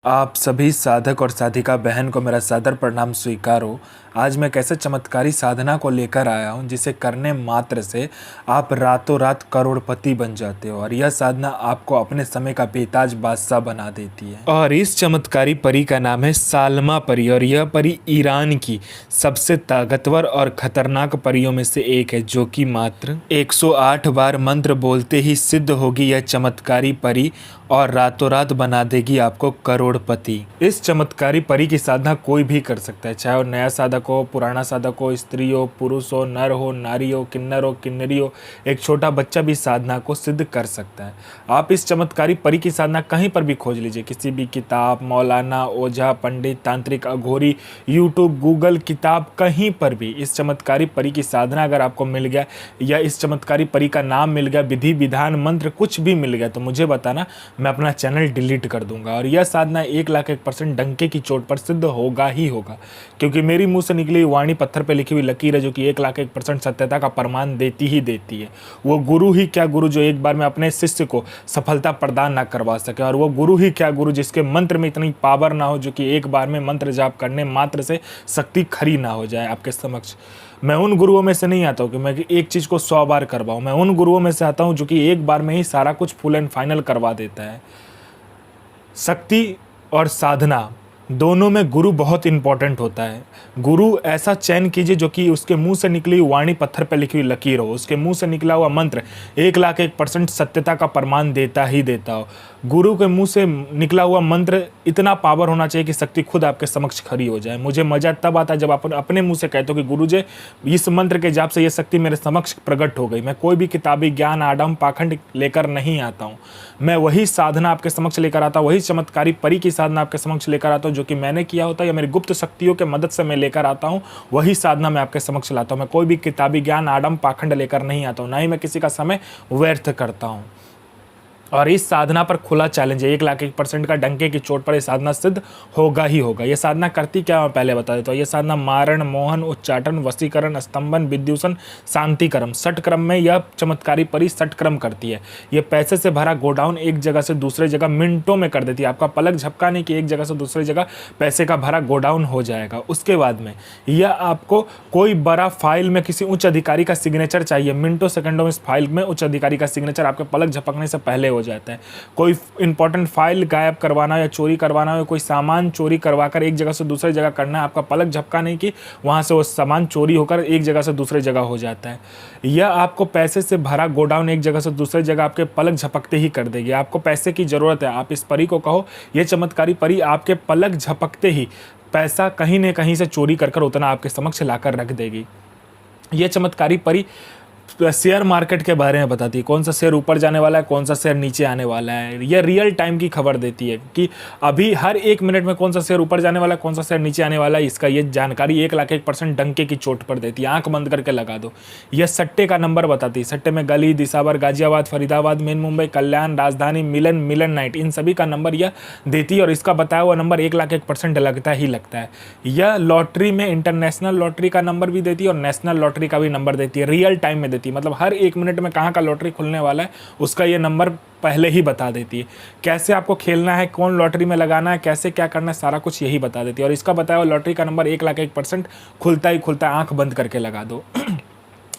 आप सभी साधक और साधिका बहन को मेरा सादर प्रणाम स्वीकारो। आज मैं कैसे चमत्कारी साधना को लेकर आया हूँ जिसे करने मात्र से आप रातों रात करोड़पति बन जाते हो और यह साधना आपको अपने समय का बेताज बादशाह बना देती है। और इस चमत्कारी परी का नाम है सालमा परी और यह परी ईरान की सबसे ताकतवर और खतरनाक परियों में से एक है, जो कि मात्र 108 बार मंत्र बोलते ही सिद्ध होगी यह चमत्कारी परी और रातों रात बना देगी आपको करोड़पति। इस चमत्कारी परी की साधना कोई भी कर सकता है, चाहे वो नया साधक हो, पुराना साधक हो, स्त्री हो, पुरुष हो, नर हो, नारी हो, किन्नर हो, किन्नरी हो, एक छोटा बच्चा भी साधना को सिद्ध कर सकता है। आप इस चमत्कारी परी की साधना कहीं पर भी खोज लीजिए, किसी भी किताब, मौलाना, ओझा, पंडित, तांत्रिक, अघोरी, यूट्यूब, गूगल, किताब, कहीं पर भी इस चमत्कारी परी की साधना अगर आपको मिल गया या इस चमत्कारी परी का नाम मिल गया, विधि विधान मंत्र कुछ भी मिल गया, तो मुझे बताना, मैं अपना चैनल डिलीट कर दूंगा। और यह साधना 1,01% डंके की चोट पर सिद्ध होगा ही होगा, क्योंकि मेरी मुंह से निकली वाणी पत्थर पे लिखी हुई लकीर है, जो कि 1,01% सत्यता का प्रमाण देती ही देती है। वो गुरु ही क्या गुरु जो एक बार में अपने शिष्य को सफलता प्रदान ना करवा सके, और वो गुरु ही क्या गुरु जिसके मंत्र में इतनी पावर ना हो, जो कि एक बार में मंत्र जाप करने मात्र से शक्ति खड़ी ना हो जाए आपके समक्ष। मैं उन गुरुओं में से नहीं आता हूँ कि मैं एक चीज़ को 100 बार करवाऊँ। मैं उन गुरुओं में से आता हूँ जो कि एक बार में ही सारा कुछ फुल एंड फाइनल करवा देता है। शक्ति और साधना दोनों में गुरु बहुत इंपॉर्टेंट होता है। गुरु ऐसा चयन कीजिए जो कि उसके मुंह से निकली वाणी पत्थर पर लिखी हुई लकीर हो, उसके मुंह से निकला हुआ मंत्र 1,01% सत्यता का प्रमाण देता ही देता हो। गुरु के मुंह से निकला हुआ मंत्र इतना पावर होना चाहिए कि शक्ति खुद आपके समक्ष खड़ी हो जाए। मुझे मजा तब आता है जब आप अपने मुंह से कहते हो कि गुरुजी इस मंत्र के जाप से ये शक्ति मेरे समक्ष प्रकट हो गई। मैं कोई भी किताबी ज्ञान, आडम, पाखंड लेकर नहीं आता हूँ। मैं वही साधना आपके समक्ष लेकर आता हूँ, वही चमत्कारी परी की साधना आपके समक्ष लेकर आता हूँ जो कि मैंने किया होता है या मेरी गुप्त शक्तियों के मदद से मैं लेकर आता हूँ। वही साधना मैं आपके समक्ष लाता हूँ। मैं कोई भी किताबी ज्ञान, आडम, पाखंड लेकर नहीं आता हूँ, ना ही मैं किसी का समय व्यर्थ करता हूँ। और इस साधना पर खुला चैलेंज है, 1,01% का डंके की चोट पर यह साधना सिद्ध होगा ही होगा। यह साधना करती क्या मैं पहले बता देता हूँ। यह साधना मारण, मोहन, उच्चाटन, वशीकरण, स्तंभन, विद्युषण, शांतिक्रम, षटक्रम में यह चमत्कारी परी षटक्रम करती है। यह पैसे से भरा गोडाउन एक जगह से दूसरे जगह मिनटों में कर देती है। आपका पलक झपका नहीं कि एक जगह से दूसरी जगह पैसे का भरा गोडाउन हो जाएगा। उसके बाद में यह आपको कोई बड़ा फाइल में किसी उच्च अधिकारी का सिग्नेचर चाहिए, मिनटों सेकंडों में इस फाइल में उच्च अधिकारी का सिग्नेचर आपके पलक झपकने से पहले हो जाता है। कोई इंपॉर्टेंट फाइल गायब करवाना या चोरी करवाना हो, कोई सामान चोरी करवाकर एक जगह से दूसरी जगह करना है, आपका पलक झपका नहीं कि वहां से वो सामान चोरी होकर एक जगह से दूसरी जगह हो जाता है। यह आपको पैसे से भरा गोडाउन एक जगह से दूसरी जगह आपके पलक झपकते ही कर देगी। आपको पैसे की जरूरत है, आप इस परी को कहो, यह चमत्कारी परी आपके पलक झपकते ही पैसा कहीं न कहीं से चोरी कर उतना आपके समक्ष लाकर रख देगी। यह चमत्कारी परी शेयर मार्केट के बारे में बताती है, कौन सा शेयर ऊपर जाने वाला है, कौन सा शेयर नीचे आने वाला है। यह रियल टाइम की खबर देती है कि अभी हर एक मिनट में कौन सा शेयर ऊपर जाने वाला है, कौन सा शेयर नीचे आने वाला है। इसका ये जानकारी 1,01% डंके की चोट पर देती है। आंख बंद करके लगा दो। यह सट्टे का नंबर बताती है। सट्टे में गली, दिसावर, गाजियाबाद, फरीदाबाद, मेन मुंबई, कल्याण, राजधानी, मिलन, मिलन नाइट, इन सभी का नंबर यह देती है और इसका बताया हुआ नंबर 1,01% लगता ही लगता है। यह लॉटरी में इंटरनेशनल लॉटरी का नंबर भी देती है और नेशनल लॉटरी का भी नंबर देती है। रियल टाइम में देती है, मतलब हर एक मिनट में कहाँ का लॉटरी खुलने वाला है उसका ये नंबर पहले ही बता देती है। कैसे आपको खेलना है, कौन लॉटरी में लगाना है, कैसे क्या करना है, सारा कुछ यही बता देती है। और इसका बताया हुआ लॉटरी का नंबर 1,01% खुलता ही खुलता है। आंख बंद करके लगा दो।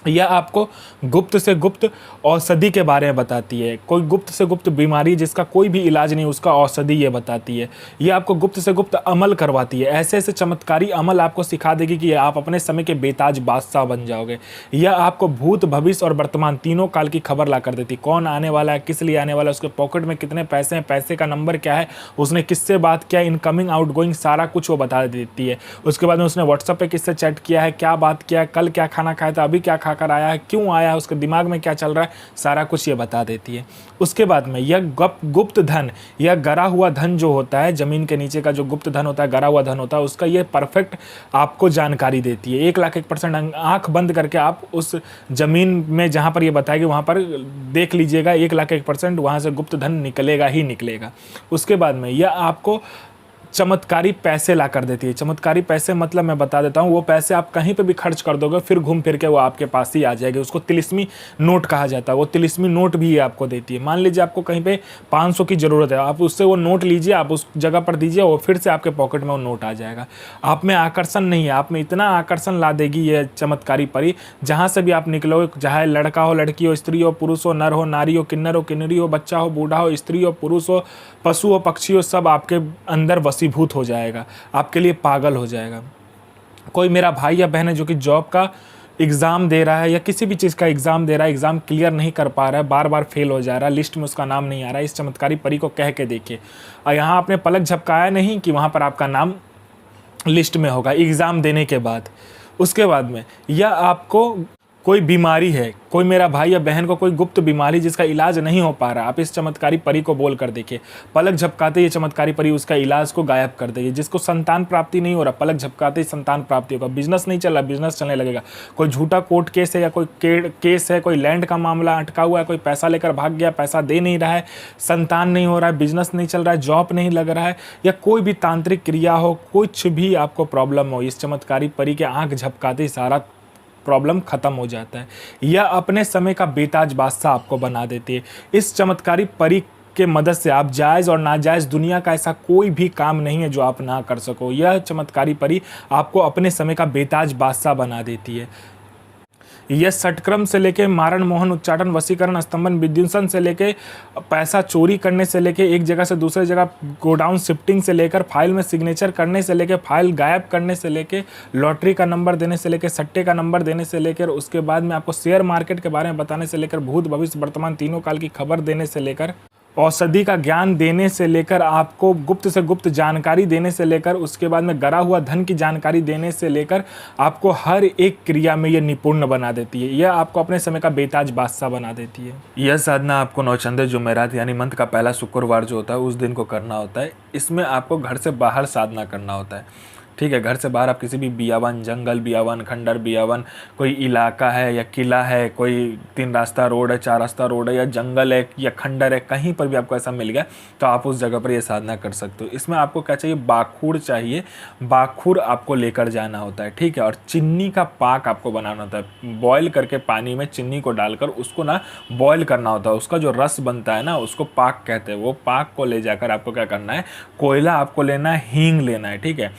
यह आपको गुप्त से गुप्त औषधि के बारे में बताती है। कोई गुप्त से गुप्त बीमारी जिसका कोई भी इलाज नहीं, उसका औषधि ये बताती है। यह आपको गुप्त से गुप्त अमल करवाती है। ऐसे ऐसे चमत्कारी अमल आपको सिखा देगी कि आप अपने समय के बेताज बादशाह बन जाओगे। यह आपको भूत, भविष्य और वर्तमान तीनों काल की खबर ला कर देती है। कौन आने वाला है, किस लिए आने वाला है, उसके पॉकेट में कितने पैसे हैं, पैसे का नंबर क्या है, उसने किससे बात किया, इनकमिंग आउटगोइंग सारा कुछ वो बता देती है। उसके बाद में उसने व्हाट्सएप पे किससे चैट किया है, क्या बात किया है, कल क्या खाना खाया था, अभी क्या खाकर आया है, क्यों आया है, उसके दिमाग में क्या चल रहा है, सारा कुछ ये बता देती है। उसके बाद में यह गुप्त धन, यह गरा हुआ धन जो होता है, जमीन के नीचे का जो गुप्त धन होता है, गरा हुआ धन होता है, उसका ये परफेक्ट आपको जानकारी देती है। 1,01% आंख बंद करके आप उस जमीन में जहां पर ये बताएगी वहां पर देख लीजिएगा, 1,01% वहां से गुप्त धन निकलेगा ही निकलेगा। उसके बाद में यह आपको चमत्कारी पैसे ला कर देती है। चमत्कारी पैसे मतलब मैं बता देता हूँ, वो पैसे आप कहीं पे भी खर्च कर दोगे फिर घूम फिर के वो आपके पास ही आ जाएगी। उसको तिलिस्मी नोट कहा जाता है। वो तिलिस्मी नोट भी ये आपको देती है। मान लीजिए आपको कहीं पे 500 की ज़रूरत है, आप उससे वो नोट लीजिए, आप उस जगह पर दीजिए, वो फिर से आपके पॉकेट में वो नोट आ जाएगा। आप में आकर्षण नहीं है, आप में इतना आकर्षण ला देगी ये चमत्कारी परी, जहाँ से भी आप निकलोगे, चाहे लड़का हो, लड़की हो, स्त्री हो, पुरुष हो, नर हो, नारी हो, किन्नर हो, किन्नरी हो, बच्चा हो, बूढ़ा हो, स्त्री हो, पुरुष हो, पशु हो, पक्षी हो, सब आपके अंदर वशीभूत हो जाएगा, आपके लिए पागल हो जाएगा। कोई मेरा भाई या बहन है जो कि जॉब का एग्ज़ाम दे रहा है या किसी भी चीज़ का एग्ज़ाम दे रहा है, एग्ज़ाम क्लियर नहीं कर पा रहा है, बार बार फेल हो जा रहा है, लिस्ट में उसका नाम नहीं आ रहा है, इस चमत्कारी परी को कह के देखिए। और यहाँ आपने पलक झपकाया नहीं कि वहाँ पर आपका नाम लिस्ट में होगा एग्ज़ाम देने के बाद। उसके बाद में या आपको कोई बीमारी है, कोई मेरा भाई या बहन को कोई गुप्त बीमारी जिसका इलाज नहीं हो पा रहा, आप इस चमत्कारी परी को बोल कर देखिए, पलक झपकाते ही चमत्कारी परी उसका इलाज को गायब कर देगी। जिसको संतान प्राप्ति नहीं हो रहा, पलक झपकाते ही संतान प्राप्ति होगा। बिजनेस नहीं चल रहा, बिजनेस चलने लगेगा। कोई झूठा कोर्ट केस है या कोई केस है, कोई लैंड का मामला अटका हुआ है, कोई पैसा लेकर भाग गया, पैसा दे नहीं रहा है, संतान नहीं हो रहा है, बिजनेस नहीं चल रहा है, जॉब नहीं लग रहा है, या कोई भी तांत्रिक क्रिया हो, कुछ भी आपको प्रॉब्लम हो, इस चमत्कारी परी के आँख झपकाते ही सारा प्रॉब्लम खत्म हो जाता है। या अपने समय का बेताज बादशाह आपको बना देती है। इस चमत्कारी परी के मदद से आप जायज़ और नाजायज़ दुनिया का ऐसा कोई भी काम नहीं है जो आप ना कर सको। यह चमत्कारी परी आपको अपने समय का बेताज बादशाह बना देती है। यह षटक्रम से लेके मारण, मोहन, उच्चाटन, वशीकरण, स्तंभन, विध्वंसन से लेके पैसा चोरी करने से लेके एक जगह से दूसरे जगह गोडाउन शिफ्टिंग से लेकर फाइल में सिग्नेचर करने से लेके फाइल गायब करने से लेके लॉटरी का नंबर देने से लेके सट्टे का नंबर देने से लेकर उसके बाद में आपको शेयर मार्केट के बारे में बताने से लेकर भूत, भविष्य, वर्तमान तीनों काल की खबर देने से लेकर औषधि का ज्ञान देने से लेकर आपको गुप्त से गुप्त जानकारी देने से लेकर उसके बाद में गरा हुआ धन की जानकारी देने से लेकर आपको हर एक क्रिया में ये निपुण बना देती है। यह आपको अपने समय का बेताज बादशाह बना देती है। यह साधना आपको नौचंदे जुमेरात यानी मंथ का पहला शुक्रवार जो होता है उस दिन को करना होता है। इसमें आपको घर से बाहर साधना करना होता है। ठीक है, घर से बाहर आप किसी भी बियावन, जंगल बियावन, खंडर बियावन, कोई इलाका है या किला है, कोई 3 रास्ता रोड है, 4 रास्ता रोड है, या जंगल है या खंडर है, कहीं पर भी आपको ऐसा मिल गया तो आप उस जगह पर ये साधना कर सकते हो। इसमें आपको क्या चाहिए, बाखूर चाहिए। बाखूर आपको लेकर जाना होता है, ठीक है। और चीनी का पाक आपको बनाना होता है। बॉयल करके पानी में चीनी को डालकर उसको ना बॉयल करना होता है। उसका जो रस बनता है ना उसको पाक कहते हैं। वो पाक को ले जाकर आपको क्या करना है, कोयला आपको लेना है, हींग लेना है, ठीक है।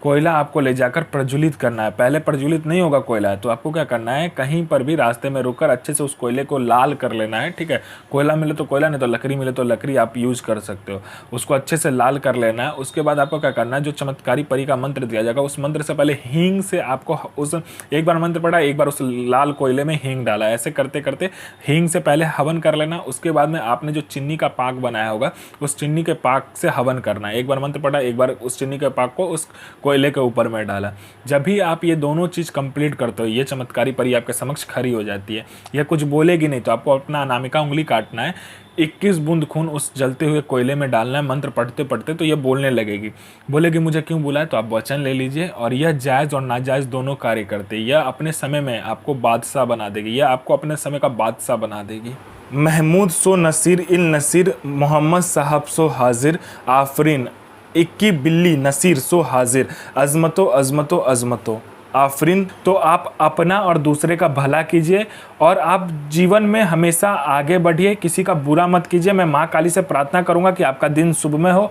कोयला आपको ले जाकर प्रज्वलित करना है। पहले प्रज्वलित नहीं होगा कोयला, तो आपको क्या करना है, कहीं पर भी रास्ते में रुककर अच्छे से उस कोयले को लाल कर लेना है, ठीक है। कोयला मिले तो कोयला, नहीं तो लकड़ी मिले तो लकड़ी आप यूज़ कर सकते हो। उसको अच्छे से लाल कर लेना है। उसके बाद आपको क्या करना है, जो चमत्कारी परी का मंत्र दिया जाएगा उस मंत्र से पहले हींग से आपको उस एक बार मंत्र पढ़ा, एक बार उस लाल कोयले में हींग डाला, ऐसे करते करते हींग से पहले हवन कर लेना। उसके बाद में आपने जो चीनी का पाक बनाया होगा उस चीनी के पाक से हवन करना है। एक बार मंत्र पढ़ा, एक बार उस चीनी के पाक को उस कोयले के ऊपर में डाला। जब भी आप ये दोनों चीज़ कंप्लीट करते हो, ये चमत्कारी परी आपके समक्ष खड़ी हो जाती है। यह कुछ बोलेगी नहीं, तो आपको अपना अनामिका उंगली काटना है, 21 बूंद खून उस जलते हुए कोयले में डालना है। मंत्र पढ़ते पढ़ते तो ये बोलने लगेगी। बोलेगी मुझे क्यों बुलाए, तो आप वचन ले लीजिए। और यह जायज़ और नाजायज़ दोनों कार्य करते हैं। यह अपने समय में आपको बादशाह बना देगी। यह आपको अपने समय का बादशाह बना देगी। महमूद सो नसीर इल नसीर, मोहम्मद साहब सो हाजिर, आफरीन इक्की बिल्ली नसीर सो हाजिर, अजमतो अजमतो अजमतो आफरीन। तो आप अपना और दूसरे का भला कीजिए और आप जीवन में हमेशा आगे बढ़िए, किसी का बुरा मत कीजिए। मैं माँ काली से प्रार्थना करूँगा कि आपका दिन शुभमय हो।